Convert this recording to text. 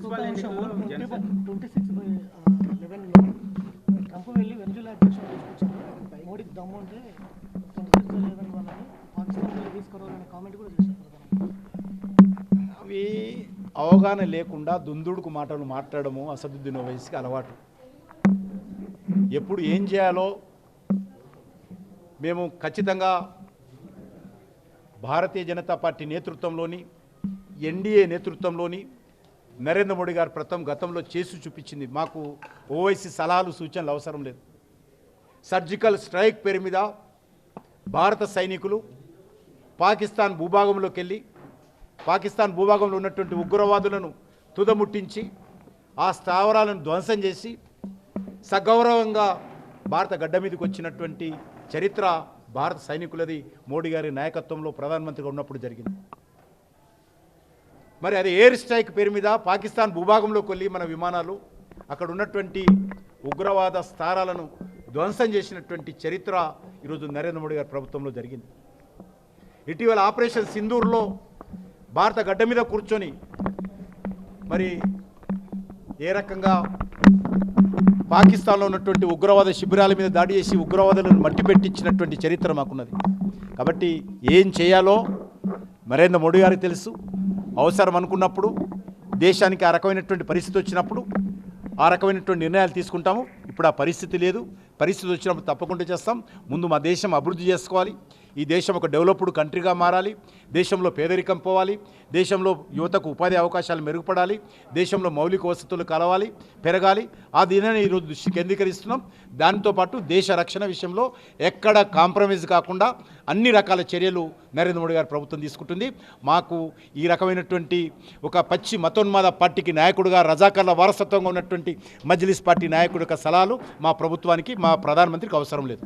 Municipal ఎన్నికల్లో 26/11లో Trump వెళ్ళి Venezuela అధ్యక్షుడు తీసుకొచ్చారు. మోడీకి దమ్ము ఉంటే 26/11 వాళ్ళని పాకిస్తాన్ వెళ్ళి తీసుకురావాలనే కామెంట్ కూడా చేశారు. అవి అవగాహన లేకుండా దుందుడుకు మాటలు మాట్లాడము అసదుద్దీన్ ఓవైసీకి అలవాటు. ఎప్పుడు ఏం చేయాలో మేము ఖచ్చితంగా భారతీయ జనతా పార్టీ నేతృత్వంలోని ఎన్డీఏ నేతృత్వంలోని నరేంద్ర మోడీ గారు గతంలో చేసి చూపించింది. మాకు ఓవైసీ సలహాలు సూచనలు అవసరం లేదు. సర్జికల్ స్ట్రైక్ పేరు మీద భారత సైనికులు పాకిస్తాన్ భూభాగంలోకి వెళ్ళి పాకిస్తాన్ భూభాగంలో ఉన్నటువంటి ఉగ్రవాదులను తుదముట్టించి ఆ స్థావరాలను ధ్వంసం చేసి సగౌరవంగా భారత గడ్డ మీదకి వచ్చినటువంటి చరిత్ర భారత సైనికులది. మోడీ గారి నాయకత్వంలో ప్రధానమంత్రిగా ఉన్నప్పుడు జరిగింది. మరి అది ఎయిర్ స్ట్రైక్ పేరు మీద పాకిస్తాన్ భూభాగంలోకి వెళ్ళి మన విమానాలు అక్కడ ఉన్నటువంటి ఉగ్రవాద స్థావరాలను ధ్వంసం చేసినటువంటి చరిత్ర ఈరోజు నరేంద్ర మోడీ గారి ప్రభుత్వంలో జరిగింది. ఇటీవల ఆపరేషన్ సింధూర్లో భారత గడ్డ మీద కూర్చొని మరి ఏ రకంగా పాకిస్తాన్లో ఉన్నటువంటి ఉగ్రవాద శిబిరాల మీద దాడి చేసి ఉగ్రవాదులను మట్టిపెట్టించినటువంటి చరిత్ర మాకున్నది. కాబట్టి ఏం చేయాలో నరేంద్ర మోడీ గారికి తెలుసు. అవసరం అనుకున్నప్పుడు దేశానికి ఆ రకమైనటువంటి పరిస్థితి వచ్చినప్పుడు ఆ రకమైనటువంటి నిర్ణయాలు తీసుకుంటాము. ఇప్పుడు ఆ పరిస్థితి లేదు. పరిస్థితి వచ్చినప్పుడు తప్పకుండా చేస్తాం. ముందు మా దేశం అభివృద్ధి చేసుకోవాలి. ఈ దేశం ఒక డెవలప్డ్ కంట్రీగా మారాలి. దేశంలో పేదరికం పోవాలి. దేశంలో యువతకు ఉపాధి అవకాశాలు మెరుగుపడాలి. దేశంలో మౌలిక వసతులు కలవాలి, పెరగాలి. ఆ దినాన్ని ఈరోజు దృష్టి కేంద్రీకరిస్తున్నాం. దాంతోపాటు దేశ రక్షణ విషయంలో ఎక్కడ కాంప్రమైజ్ కాకుండా అన్ని రకాల చర్యలు నరేంద్ర మోడీ గారి ప్రభుత్వం తీసుకుంటుంది. మాకు ఈ రకమైనటువంటి ఒక పచ్చి మతోన్మాద పార్టీకి నాయకుడిగా రజాకర్ల వారసత్వంగా ఉన్నటువంటి మజ్లిస్ పార్టీ నాయకుడి యొక్క సలహాలు మా ప్రభుత్వానికి మా ప్రధానమంత్రికి అవసరం లేదు.